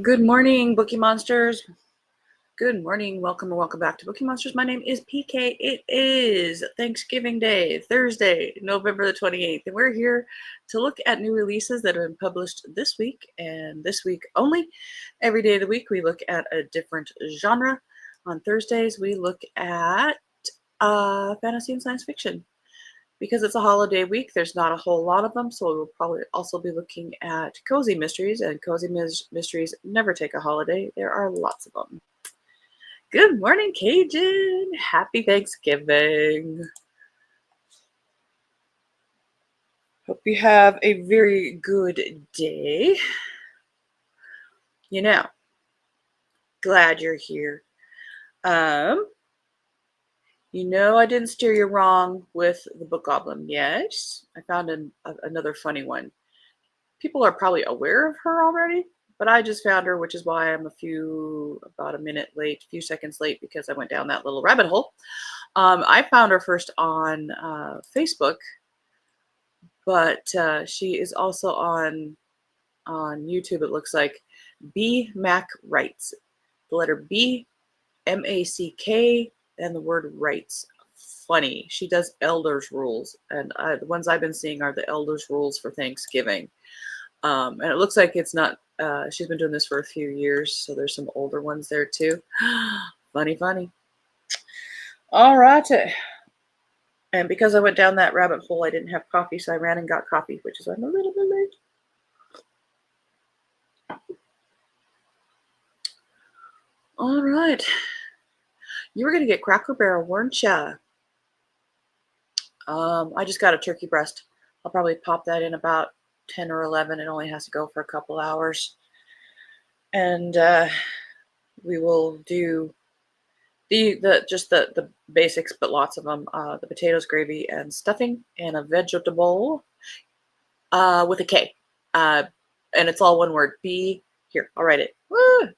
Good morning, Bookeemonsters. Good morning. Welcome or welcome back to Bookeemonsters. My name is PK. It is Thanksgiving Day, Thursday, November the 28th, and we're here to look at new releases that have been published this week and this week only. Every day of the week, we look at a different genre. On Thursdays, we look at fantasy and science fiction. Because it's a holiday week, there's not a whole lot of them, so we'll probably also be looking at cozy mysteries, and cozy mysteries never take a holiday. There are lots of them. Good morning, Cajun. Happy Thanksgiving. Hope you have a very good day. Glad you're here. I didn't steer you wrong with the book goblin. Yes, I found another funny one. People are probably aware of her already, but I just found her, which is why I'm about a minute late, a few seconds late, because I went down that little rabbit hole. I found her first on Facebook, but she is also on YouTube. It looks like B Mac Writes, the letter B, MACK, and the word Writes. Funny. She does Elders Rules, and the ones I've been seeing are the Elders Rules for Thanksgiving. And it looks like it's not, she's been doing this for a few years, so there's some older ones there too. Funny. All right. And because I went down that rabbit hole, I didn't have coffee, so I ran and got coffee, which is why I'm a little bit late. All right. You were going to get Cracker Barrel, weren't ya? I just got a turkey breast. I'll probably pop that in about 10 or 11. It only has to go for a couple hours. And we will do the basics, but lots of them. The potatoes, gravy, and stuffing, and a vegetable with a K. And it's all one word. Here, I'll write it. Woo!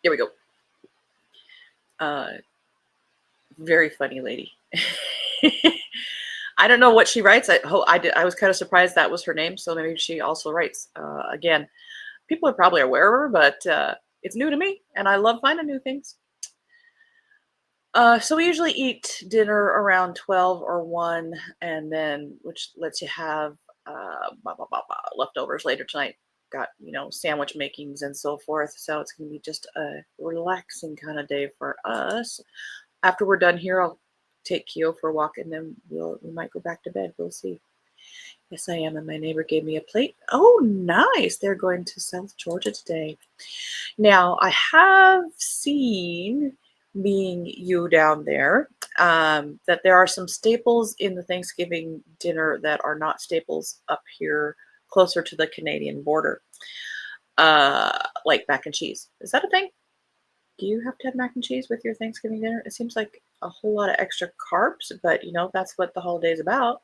Here we go. Very funny lady. I don't know what she writes. I was kind of surprised that was her name, so maybe she also writes. Again, people are probably aware of her, but it's new to me, and I love finding new things. So we usually eat dinner around 12 or 1, and then, which lets you have leftovers later tonight. Got, sandwich makings and so forth. So it's going to be just a relaxing kind of day for us. After we're done here, I'll take Keo for a walk, and then we might go back to bed. We'll see. Yes, I am, and my neighbor gave me a plate. Oh, nice. They're going to South Georgia today. Now, I have seen, being you down there, that there are some staples in the Thanksgiving dinner that are not staples up here closer to the Canadian border, like mac and cheese. Is that a thing? Do you have to have mac and cheese with your Thanksgiving dinner? It seems like a whole lot of extra carbs, but that's what the holiday's about.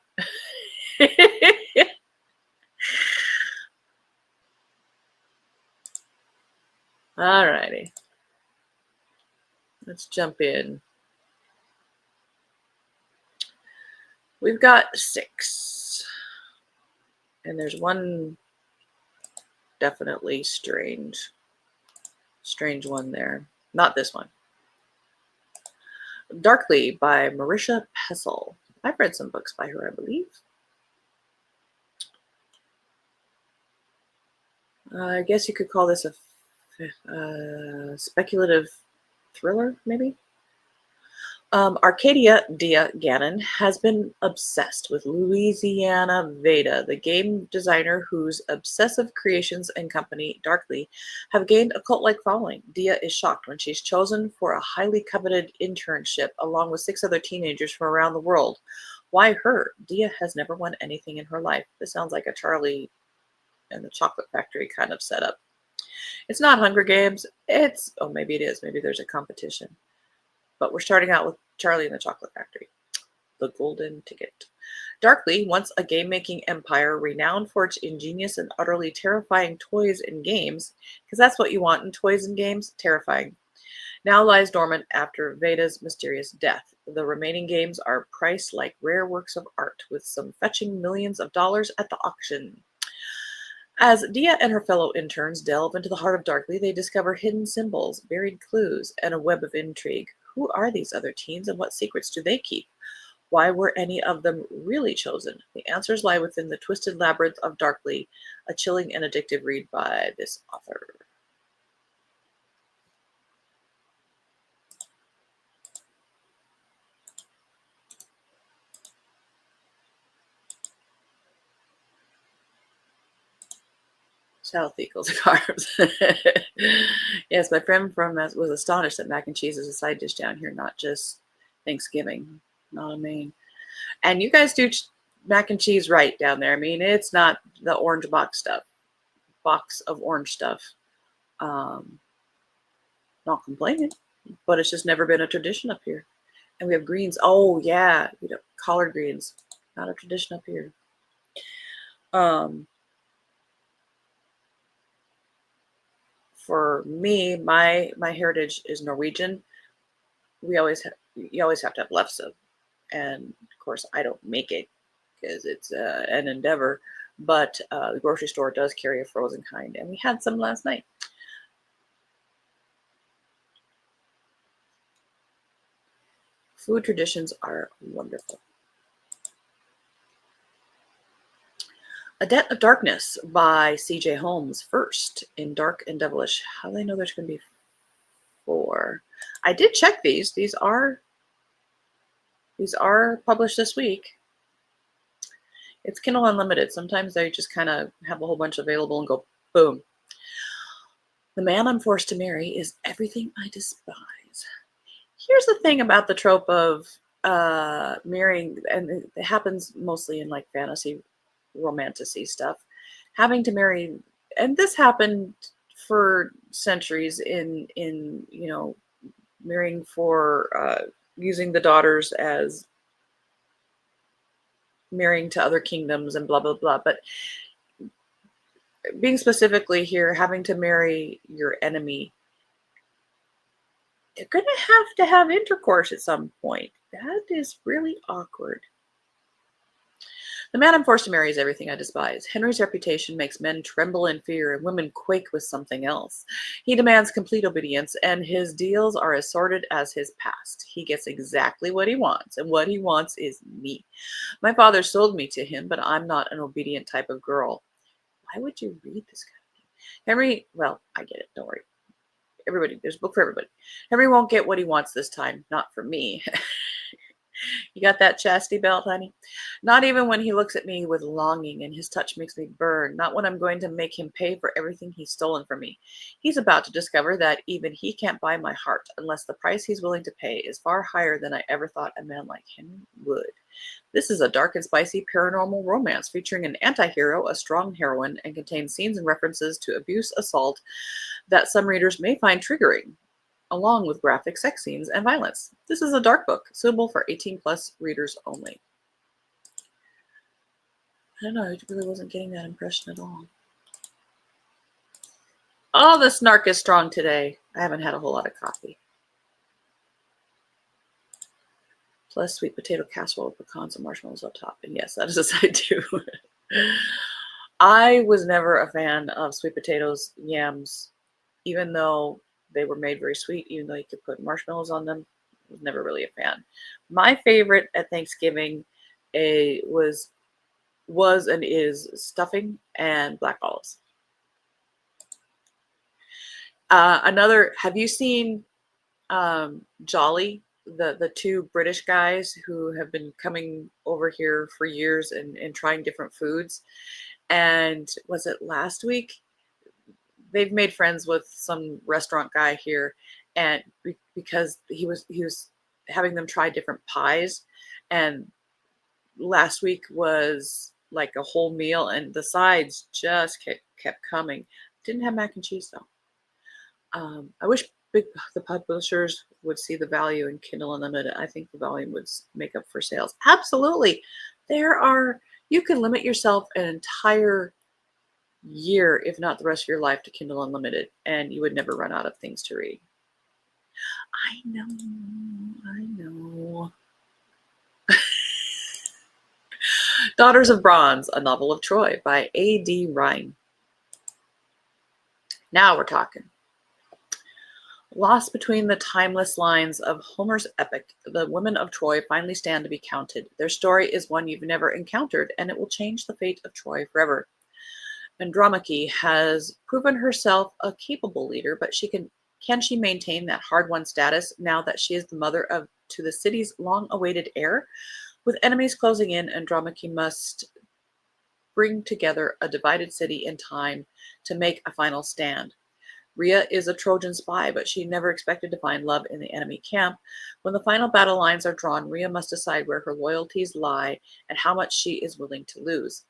All righty. Let's jump in. We've got 6. And there's one definitely strange one there. Not this one. Darkly by Marisha Pessel. I've read some books by her, I believe. I guess you could call this a speculative thriller, maybe? Arcadia Dia Gannon has been obsessed with Louisiana Veda, the game designer whose obsessive creations and company, Darkly, have gained a cult-like following. Dia is shocked when she's chosen for a highly coveted internship along with 6 other teenagers from around the world. Why her? Dia has never won anything in her life. This sounds like a Charlie and the Chocolate Factory kind of setup. It's not Hunger Games. Maybe it is. Maybe there's a competition. But we're starting out with Charlie and the Chocolate Factory. The Golden Ticket. Darkly, once a game-making empire renowned for its ingenious and utterly terrifying toys and games, because that's what you want in toys and games, terrifying, now lies dormant after Veda's mysterious death. The remaining games are priced like rare works of art, with some fetching millions of dollars at the auction. As Dia and her fellow interns delve into the heart of Darkly, they discover hidden symbols, buried clues, and a web of intrigue. Who are these other teens and what secrets do they keep? Why were any of them really chosen? The answers lie within the twisted labyrinth of Darkly, a chilling and addictive read by this author. South equals carbs. Yes, my friend from was astonished that mac and cheese is a side dish down here, not just Thanksgiving, not a main. And you guys do mac and cheese right down there. I mean, it's not the orange box of orange stuff. Um, Not complaining, but it's just never been a tradition up here. And we have greens. Oh yeah, collard greens, not a tradition up here. Um, for me, my heritage is Norwegian. You always have to have lefse, and of course I don't make it because it's an endeavor. But the grocery store does carry a frozen kind, and we had some last night. Food traditions are wonderful. A Debt of Darkness by C.J. Holmes, first in Dark and Devilish. How do they know there's going to be 4? I did check these. These are published this week. It's Kindle Unlimited. Sometimes they just kind of have a whole bunch available and go boom. The man I'm forced to marry is everything I despise. Here's the thing about the trope of marrying, and it happens mostly in like fantasy, romantasy stuff, having to marry, and this happened for centuries in marrying for using the daughters as marrying to other kingdoms and blah blah blah. But being specifically here, having to marry your enemy, they're going to have intercourse at some point. That is really awkward. The man I'm forced to marry is everything I despise. Henry's reputation makes men tremble in fear and women quake with something else. He demands complete obedience, and his deals are as sordid as his past. He gets exactly what he wants, and what he wants is me. My father sold me to him, but I'm not an obedient type of girl. Why would you read this kind of thing? Henry, well, I get it. Don't worry. Everybody, there's a book for everybody. Henry won't get what he wants this time. Not from me. You got that chastity belt, honey? Not even when he looks at me with longing and his touch makes me burn. Not when I'm going to make him pay for everything he's stolen from me. He's about to discover that even he can't buy my heart unless the price he's willing to pay is far higher than I ever thought a man like him would. This is a dark and spicy paranormal romance featuring an anti-hero, a strong heroine, and contains scenes and references to abuse, assault that some readers may find triggering, along with graphic sex scenes and violence. This is a dark book, suitable for 18+ readers only. I don't know, I really wasn't getting that impression at all. Oh, the snark is strong today. I haven't had a whole lot of coffee. Plus sweet potato casserole with pecans and marshmallows on top. And yes, that is a side too. I was never a fan of sweet potatoes, yams, even though they were made very sweet, even though you could put marshmallows on them. I was never really a fan. My favorite at Thanksgiving was and is stuffing and black olives. Have you seen Jolly, the 2 British guys who have been coming over here for years and trying different foods? And was it last week? They've made friends with some restaurant guy here, and because he was having them try different pies, and last week was like a whole meal, and the sides just kept coming. Didn't have mac and cheese though. I wish the publishers would see the value in Kindle Unlimited. I think the volume would make up for sales. Absolutely. You can limit yourself an entire year, if not the rest of your life, to Kindle Unlimited, and you would never run out of things to read. I know. Daughters of Bronze, a novel of Troy by A.D. Rhine. Now we're talking. Lost between the timeless lines of Homer's epic, the women of Troy finally stand to be counted. Their story is one you've never encountered, and it will change the fate of Troy forever. Andromache has proven herself a capable leader, but can she maintain that hard-won status now that she is the mother to the city's long-awaited heir? With enemies closing in, Andromache must bring together a divided city in time to make a final stand. Rhea is a Trojan spy, but she never expected to find love in the enemy camp. When the final battle lines are drawn, Rhea must decide where her loyalties lie and how much she is willing to lose.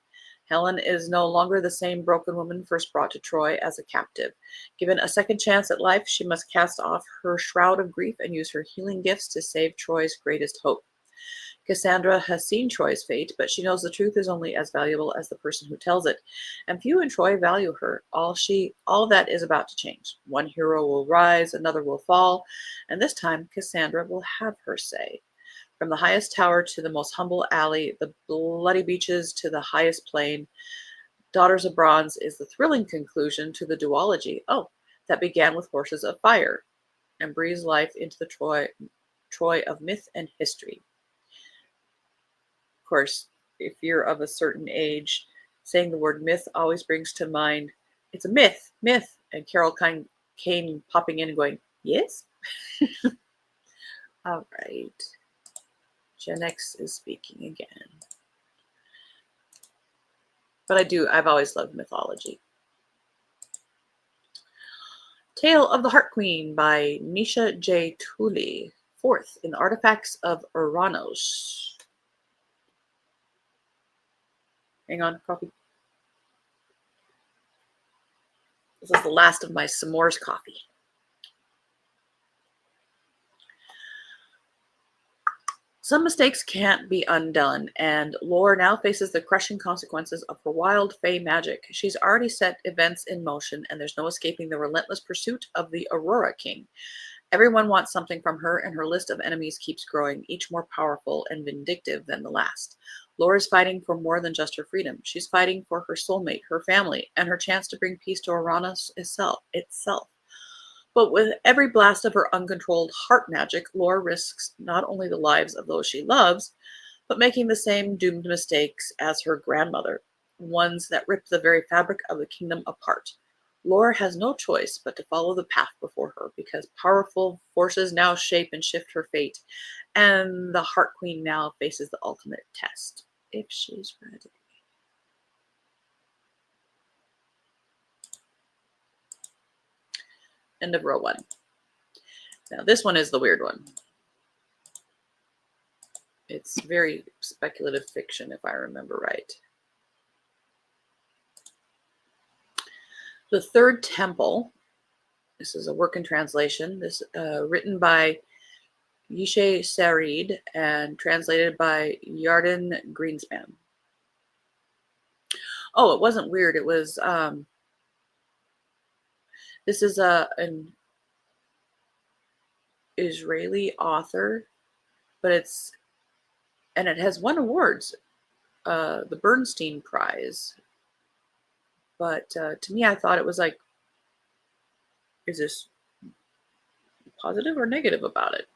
Helen is no longer the same broken woman first brought to Troy as a captive. Given a second chance at life, she must cast off her shroud of grief and use her healing gifts to save Troy's greatest hope. Cassandra has seen Troy's fate, but she knows the truth is only as valuable as the person who tells it, and few in Troy value her. All that is about to change. One hero will rise, another will fall, and this time Cassandra will have her say. From the highest tower to the most humble alley, the bloody beaches to the highest plain, Daughters of Bronze is the thrilling conclusion to the duology. That began with Horses of Fire and breathes life into the Troy of myth and history. Of course, if you're of a certain age, saying the word myth always brings to mind, it's a myth, and Carol Kane popping in and going, yes? All right. Gen X is speaking again. But I've always loved mythology. Tale of the Heart Queen by Nisha J. Tooley, 4th in the Artifacts of Uranos. Hang on, coffee. This is the last of my s'mores coffee. Some mistakes can't be undone, and Lore now faces the crushing consequences of her wild fey magic. She's already set events in motion, and there's no escaping the relentless pursuit of the Aurora King. Everyone wants something from her, and her list of enemies keeps growing, each more powerful and vindictive than the last. Lore is fighting for more than just her freedom. She's fighting for her soulmate, her family, and her chance to bring peace to Uranus itself. But with every blast of her uncontrolled heart magic, Lore risks not only the lives of those she loves, but making the same doomed mistakes as her grandmother, ones that rip the very fabric of the kingdom apart. Lore has no choice but to follow the path before her, because powerful forces now shape and shift her fate, and the Heart Queen now faces the ultimate test, if she's ready. End of row 1. Now this one is the weird one. It's very speculative fiction, if I remember right. The Third Temple. This is a work in translation. This written by Yishe Sarid and translated by Yarden Greenspan. Oh, it wasn't weird. It was, this is an Israeli author, but it has won awards, the Bernstein Prize. But to me, I thought it was like, is this positive or negative about it?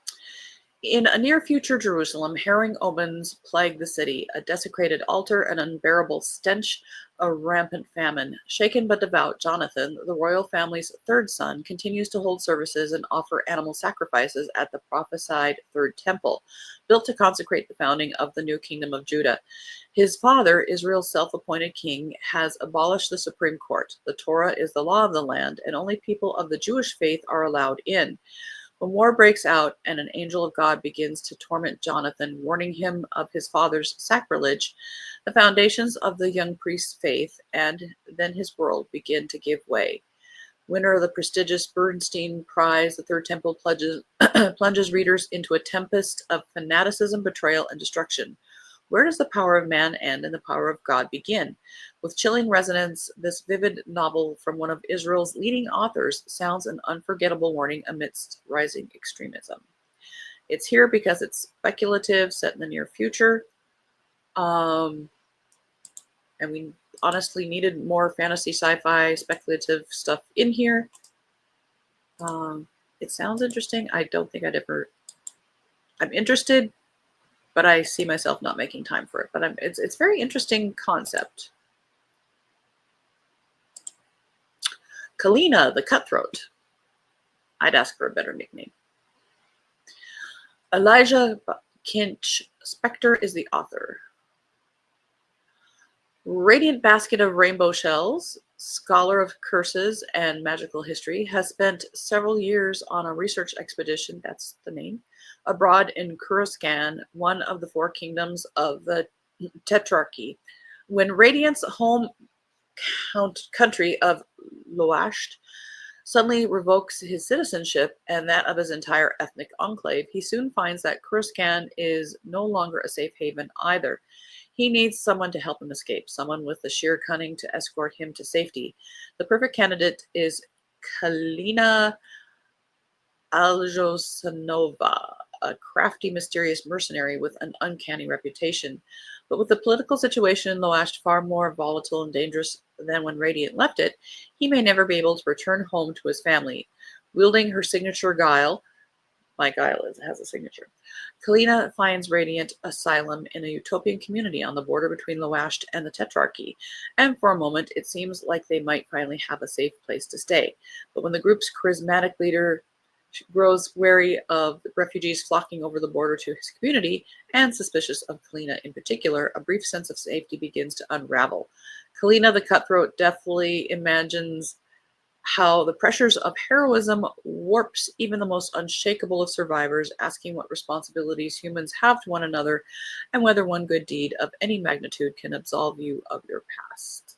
In a near-future Jerusalem, harrowing omens plague the city, a desecrated altar, an unbearable stench, a rampant famine. Shaken but devout, Jonathan, the royal family's third son, continues to hold services and offer animal sacrifices at the prophesied Third Temple, built to consecrate the founding of the new kingdom of Judah. His father, Israel's self-appointed king, has abolished the Supreme Court. The Torah is the law of the land, and only people of the Jewish faith are allowed in. When war breaks out and an angel of God begins to torment Jonathan, warning him of his father's sacrilege, the foundations of the young priest's faith and then his world begin to give way. Winner of the prestigious Bernstein Prize, the Third Temple plunges readers into a tempest of fanaticism, betrayal, and destruction. Where does the power of man end and the power of God begin? With chilling resonance, this vivid novel from one of Israel's leading authors sounds an unforgettable warning amidst rising extremism. It's here because it's speculative, set in the near future. And we honestly needed more fantasy, sci-fi, speculative stuff in here. It sounds interesting. I don't think I'm interested, but I see myself not making time for it. But it's very interesting concept. Kalina the Cutthroat. I'd ask for a better nickname. Elijah Kinch Spector is the author. Radiant Basket of Rainbow Shells, scholar of curses and magical history, has spent several years on a research expedition, that's the name, abroad in Coruscant, one of the 4 kingdoms of the Tetrarchy. When Radiant's home country of Loasht suddenly revokes his citizenship and that of his entire ethnic enclave, he soon finds that Coruscant is no longer a safe haven either. He needs someone to help him escape, someone with the sheer cunning to escort him to safety. The perfect candidate is Kalina Aljosanova, a crafty, mysterious mercenary with an uncanny reputation. But with the political situation in Loasht far more volatile and dangerous than when Radiant left it, he may never be able to return home to his family. Wielding her signature guile, my guile has a signature, Kalina finds Radiant asylum in a utopian community on the border between Loasht and the Tetrarchy, and for a moment it seems like they might finally have a safe place to stay. But when the group's charismatic leader grows wary of refugees flocking over the border to his community, and suspicious of Kalina in particular, a brief sense of safety begins to unravel. Kalina the Cutthroat deftly imagines how the pressures of heroism warps even the most unshakable of survivors, asking what responsibilities humans have to one another and whether one good deed of any magnitude can absolve you of your past.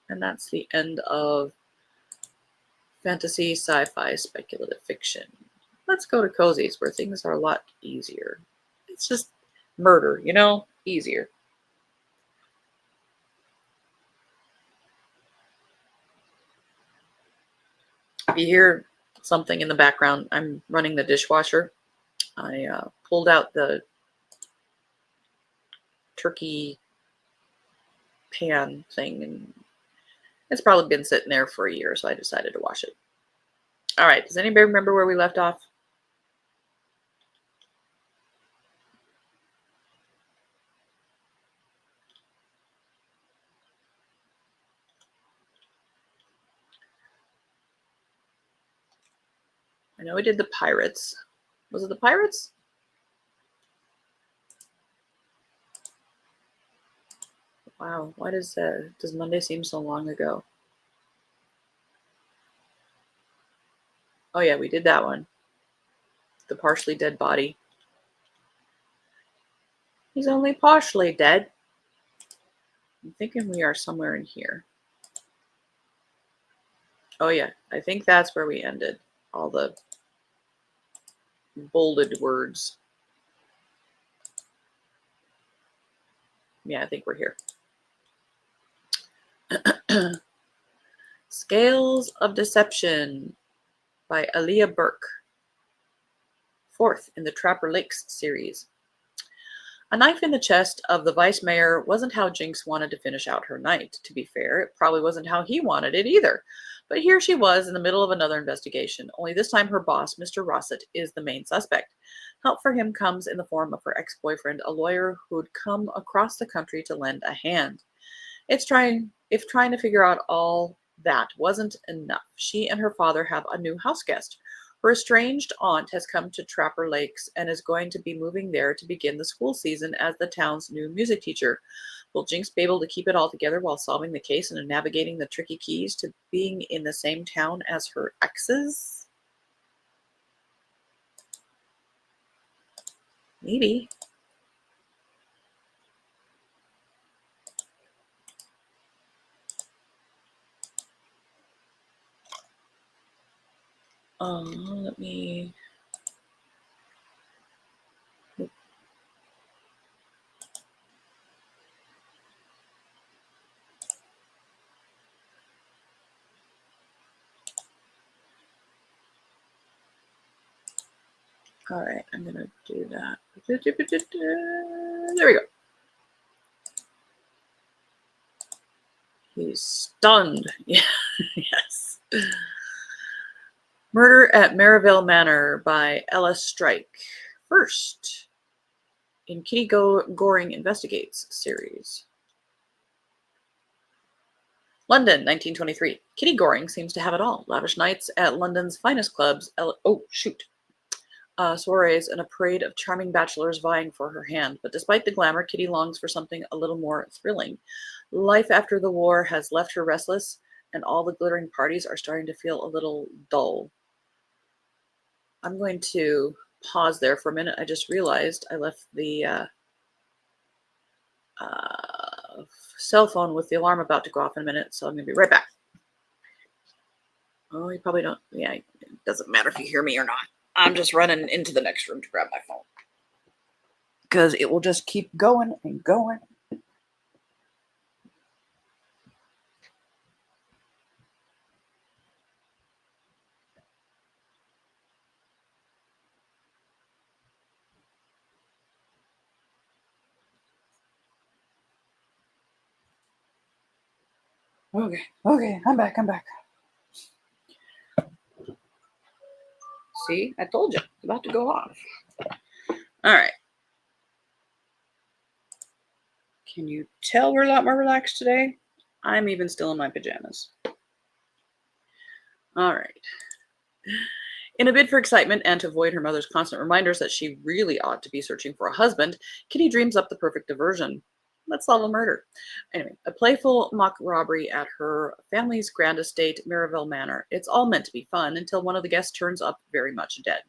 And that's the end of fantasy, sci-fi, speculative fiction. Let's go to cozies where things are a lot easier. It's just murder, easier. If you hear something in the background, I'm running the dishwasher. I pulled out the turkey pan thing, and it's probably been sitting there for a year, so I decided to wash it. All right, does anybody remember where we left off? I know we did the pirates. Was it the pirates? Wow, why does Monday seem so long ago? Oh yeah, we did that one. The partially dead body. He's only partially dead. I'm thinking we are somewhere in here. Oh yeah, I think that's where we ended. All the bolded words. Yeah, I think we're here. Scales of Deception by Aaliyah Burke. 4th in the Trapper Lakes series. A knife in the chest of the vice mayor wasn't how Jinx wanted to finish out her night. To be fair, it probably wasn't how he wanted it either. But here she was in the middle of another investigation, only this time her boss, Mr. Rossett, is the main suspect. Help for him comes in the form of her ex-boyfriend, a lawyer who'd come across the country to lend a hand. If trying to figure out all that wasn't enough, she and her father have a new house guest. Her estranged aunt has come to Trapper Lakes and is going to be moving there to begin the school season as the town's new music teacher. Will Jinx be able to keep it all together while solving the case and navigating the tricky keys to being in the same town as her exes? Maybe. Let me... All right, I'm going to do that. There we go. He's stunned. Yeah, yes. Murder at Maryville Manor by Ella Strike. First in Kitty Goring Investigates series. London, 1923. Kitty Goring seems to have it all. Lavish nights at London's finest clubs. Soirees and a parade of charming bachelors vying for her hand. But despite the glamour, Kitty longs for something a little more thrilling. Life after the war has left her restless, and all the glittering parties are starting to feel a little dull. I'm going to pause there for a minute. I just realized I left the cell phone with the alarm about to go off in a minute, so I'm going to be right back. Oh, you probably don't. Yeah, it doesn't matter if you hear me or not. I'm just running into the next room to grab my phone because it will just keep going and going. Okay, I'm back. See, I told you, it's about to go off. All right. Can you tell we're a lot more relaxed today? I'm even still in my pajamas. All right. In a bid for excitement and to avoid her mother's constant reminders that she really ought to be searching for a husband, Kitty dreams up the perfect diversion. Let's solve a murder. Anyway, a playful mock robbery at her family's grand estate, Maryville Manor. It's all meant to be fun until one of the guests turns up very much dead.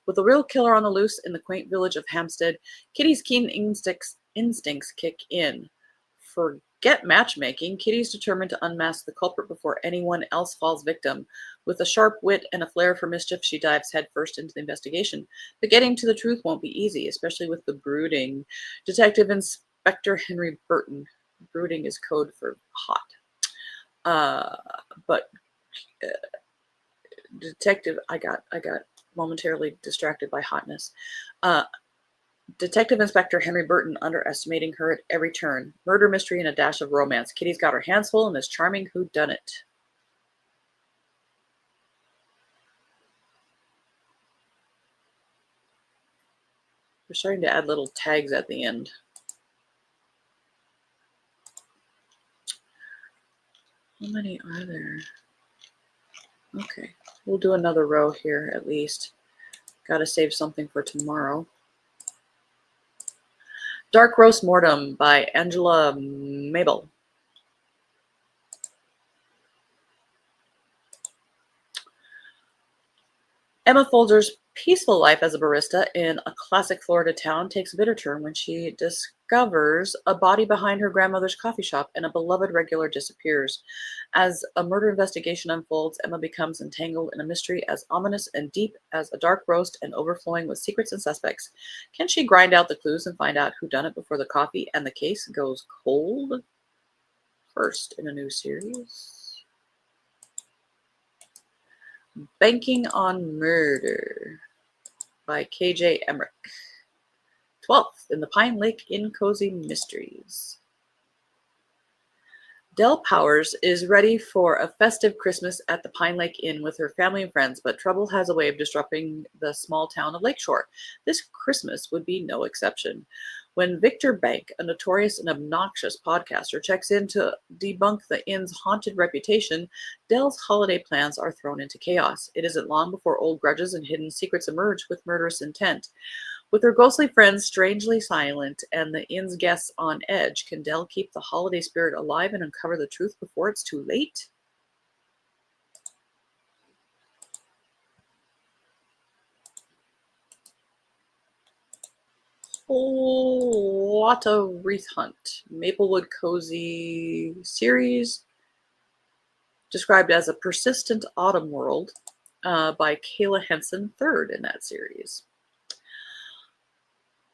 With a real killer on the loose in the quaint village of Hampstead, Kitty's keen instincts kick in. Forget matchmaking, Kitty's determined to unmask the culprit before anyone else falls victim. With a sharp wit and a flair for mischief, she dives headfirst into the investigation. But getting to the truth won't be easy, especially with the brooding Detective Inspector Henry Burton. Brooding is code for hot. But Detective, I got momentarily distracted by hotness. Detective Inspector Henry Burton underestimating her at every turn. Murder mystery and a dash of romance. Kitty's got her hands full in this charming whodunit. We're starting to add little tags at the end. How many are there? Okay, we'll do another row here at least. Got to save something for tomorrow. Dark Roast Mortem by Angela Mabel. Emma Folger's peaceful life as a barista in a classic Florida town takes a bitter turn when she discovers a body behind her grandmother's coffee shop and a beloved regular disappears. As a murder investigation unfolds, Emma becomes entangled in a mystery as ominous and deep as a dark roast and overflowing with secrets and suspects. Can she grind out the clues and find out who done it before the coffee and the case goes cold? First in a new series. Banking on Murder by KJ Emmerich. 12th in the Pine Lake Inn Cozy Mysteries. Dell Powers is ready for a festive Christmas at the Pine Lake Inn with her family and friends, but trouble has a way of disrupting the small town of Lakeshore. This Christmas would be no exception. When Victor Bank, a notorious and obnoxious podcaster, checks in to debunk the inn's haunted reputation, Dell's holiday plans are thrown into chaos. It isn't long before old grudges and hidden secrets emerge with murderous intent. With her ghostly friends strangely silent and the inn's guests on edge, can Dell keep the holiday spirit alive and uncover the truth before it's too late? Whole lot of Wreath Hunt. Maplewood Cozy series described as a persistent autumn world by Kayla Henson, third in that series.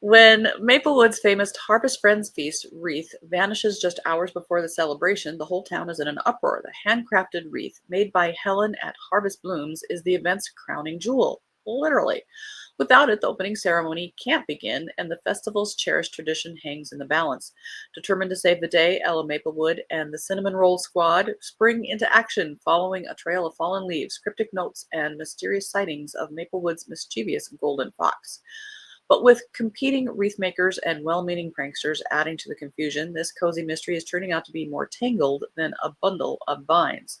When Maplewood's famous Harvest Friends Feast wreath vanishes just hours before the celebration, the whole town is in an uproar. The handcrafted wreath, made by Helen at Harvest Blooms, is the event's crowning jewel. Literally. Without it, the opening ceremony can't begin, and the festival's cherished tradition hangs in the balance. Determined to save the day, Ella Maplewood and the Cinnamon Roll Squad spring into action, following a trail of fallen leaves, cryptic notes, and mysterious sightings of Maplewood's mischievous golden fox. But with competing wreath makers and well meaning pranksters adding to the confusion, this cozy mystery is turning out to be more tangled than a bundle of vines.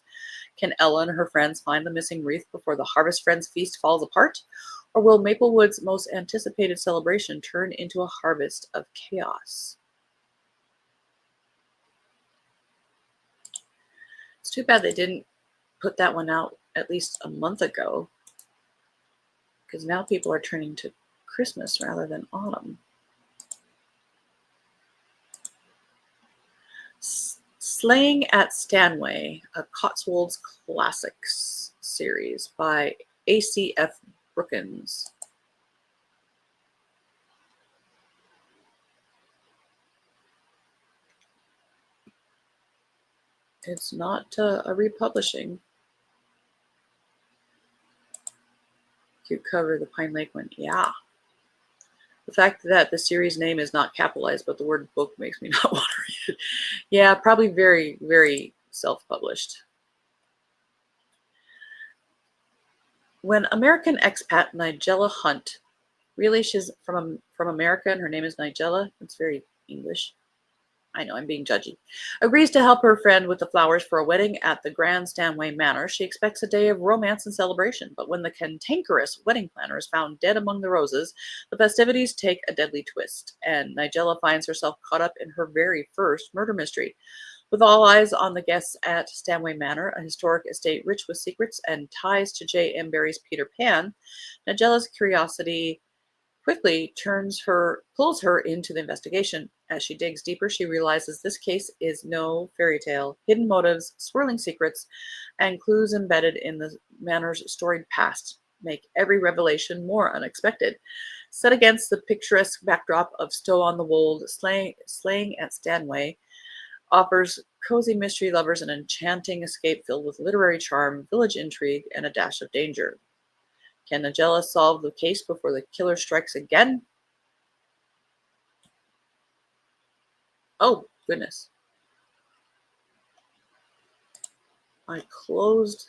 Can Ella and her friends find the missing wreath before the Harvest Friends feast falls apart? Or will Maplewood's most anticipated celebration turn into a harvest of chaos? It's too bad they didn't put that one out at least a month ago, because now people are turning to Christmas rather than autumn. Slaying at Stanway, a Cotswolds Classics series by A.C.F. Brookins. It's not a republishing. Cute cover, the Pine Lake one. Yeah. The fact that the series name is not capitalized, but the word book makes me not want to read it. Yeah, probably very, very self-published. When American expat Nigella Hunt, really she's from America and her name is Nigella, it's very English. I know, I'm being judgy. Agrees to help her friend with the flowers for a wedding at the Grand Stanway Manor. She expects a day of romance and celebration, but when the cantankerous wedding planner is found dead among the roses, the festivities take a deadly twist, and Nigella finds herself caught up in her very first murder mystery. With all eyes on the guests at Stanway Manor, a historic estate rich with secrets and ties to J. M. Barrie's Peter Pan, Nigella's curiosity quickly pulls her into the investigation. As she digs deeper, she realizes this case is no fairy tale. Hidden motives, swirling secrets, and clues embedded in the manor's storied past make every revelation more unexpected. Set against the picturesque backdrop of Stow-on-the-Wold, Slaying at Stanway offers cozy mystery lovers an enchanting escape filled with literary charm, village intrigue, and a dash of danger. Can Nigella solve the case before the killer strikes again? Oh, goodness. I closed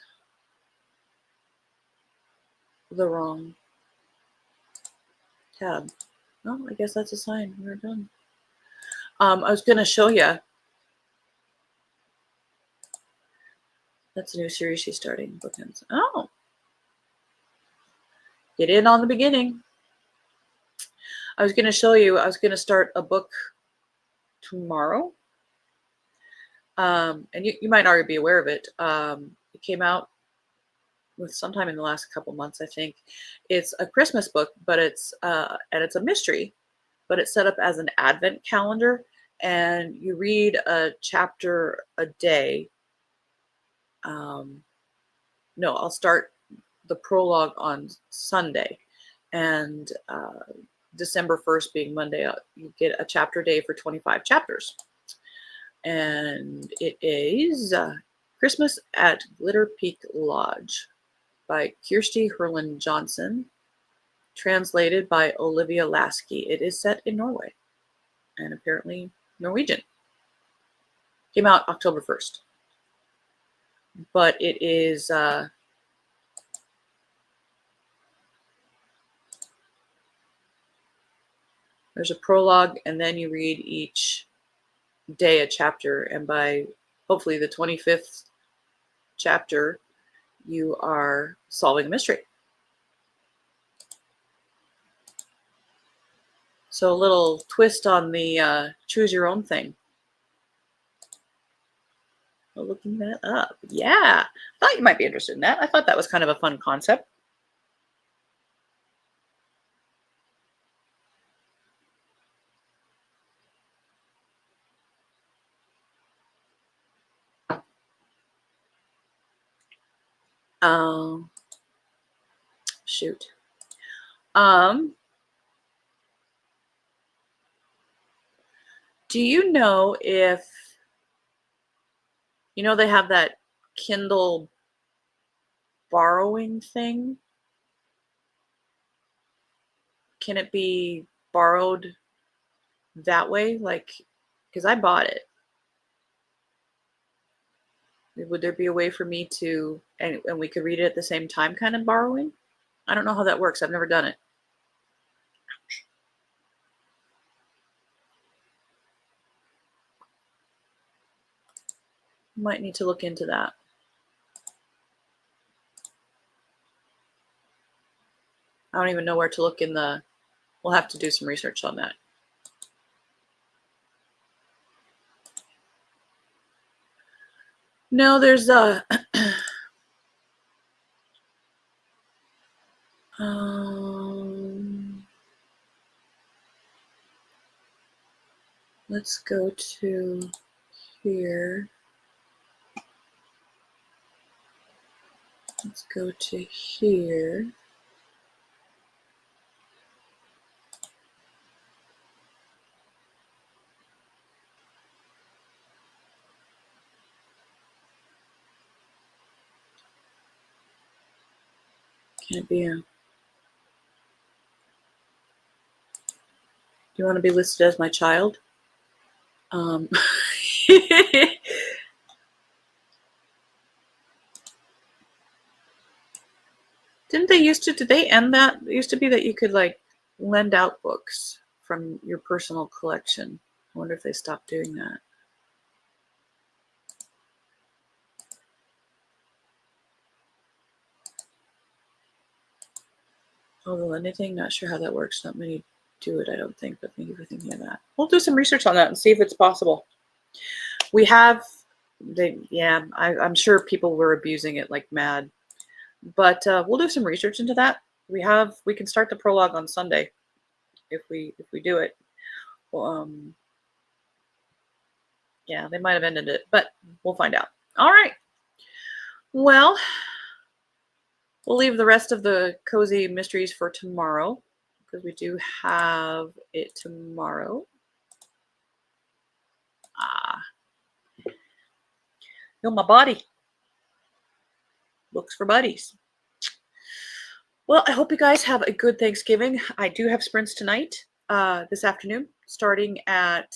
the wrong tab. Oh, I guess that's a sign. We're done. I was going to show you. That's a new series she's starting. Bookends. Oh. Get in on the beginning. I was going to show you. I was going to start a book tomorrow. And you might already be aware of it. It came out with sometime in the last couple months, I think. It's a Christmas book, but it's a mystery, but it's set up as an advent calendar, and you read a chapter a day. No, I'll start the prologue on Sunday, and December 1st being Monday, you get a chapter a day for 25 chapters. And it is Christmas at Glitter Peak Lodge by Kirsty Herlin Johnson, translated by Olivia Lasky. It is set in Norway and apparently Norwegian. Came out October 1st. But it is there's a prologue, and then you read each day a chapter, and by hopefully the 25th chapter, you are solving a mystery. So a little twist on the choose your own thing. Looking that up. Yeah, thought you might be interested in that. I thought that was kind of a fun concept. Shoot. Do you know if they have that Kindle borrowing thing? can it be borrowed that way? Like, because I bought it. Would there be a way for me to, and we could read it at the same time, kind of borrowing? I don't know how that works. I've never done it. Might need to look into that. I don't even know where to look in the, we'll have to do some research on that. No, there's a, let's go to here. Let's go to here. Can it be a, do you want to be listed as my child? Didn't they used to, did they end that? It used to be that you could like lend out books from your personal collection. I wonder if they stopped doing that. Although anything, not sure how that works. Not many do it, I don't think, but thank you for thinking of that. We'll do some research on that and see if it's possible. We have, yeah, I'm sure people were abusing it like mad, but we'll do some research into that. We can start the prologue on Sunday if we do it. Well, yeah, they might have ended it, but we'll find out. All right. Well, we'll leave the rest of the cozy mysteries for tomorrow because we do have it tomorrow. Feel my body. Books for buddies. Well, I hope you guys have a good Thanksgiving. I do have sprints tonight, this afternoon, starting at,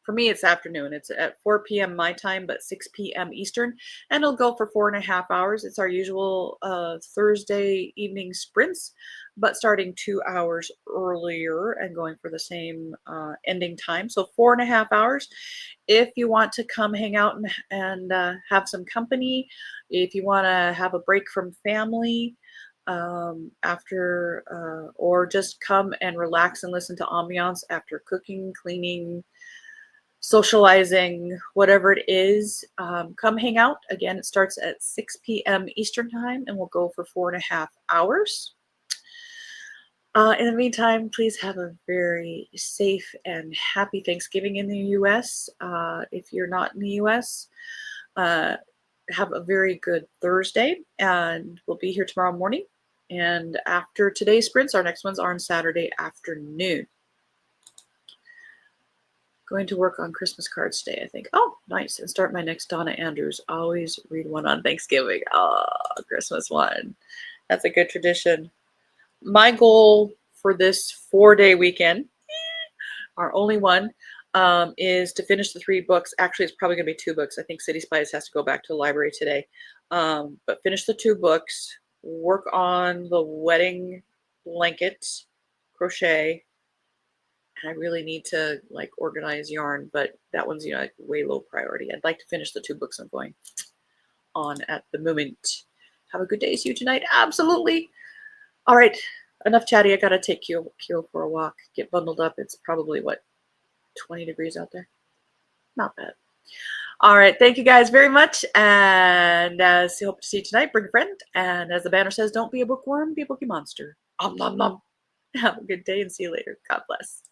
for me, it's afternoon. It's at 4 p.m. my time, but 6 p.m. Eastern, and it'll go for 4.5 hours. It's our usual Thursday evening sprints, but starting 2 hours earlier and going for the same ending time. So 4.5 hours. If you want to come hang out and have some company, if you want to have a break from family, after or just come and relax and listen to ambiance after cooking, cleaning, socializing, whatever it is, come hang out. Again, it starts at 6 p.m. Eastern time and we'll go for 4.5 hours. In the meantime, please have a very safe and happy Thanksgiving in the U.S. If you're not in the U.S., have a very good Thursday, and we'll be here tomorrow morning. And after today's sprints, our next ones are on Saturday afternoon. Going to work on Christmas cards today, I think. Oh, nice. And start my next Donna Andrews. Always read one on Thanksgiving. Oh, Christmas one. That's a good tradition. My goal for this 4-day weekend, our only one, is to finish the 3 books. Actually, it's probably going to be 2 books. I think City Spies has to go back to the library today. But finish the 2 books, work on the wedding blanket crochet. And I really need to like organize yarn, but that one's, you know, like way low priority. I'd like to finish the 2 books I'm going on at the moment. Have a good day. See you tonight. Absolutely. All right. Enough chatty. I got to take Kyo for a walk. Get bundled up. It's probably, what, 20 degrees out there? Not bad. All right. Thank you guys very much. And hope to see you tonight. Bring a friend. And as the banner says, don't be a bookworm, be a bookie monster. Om nom nom. Have a good day and see you later. God bless.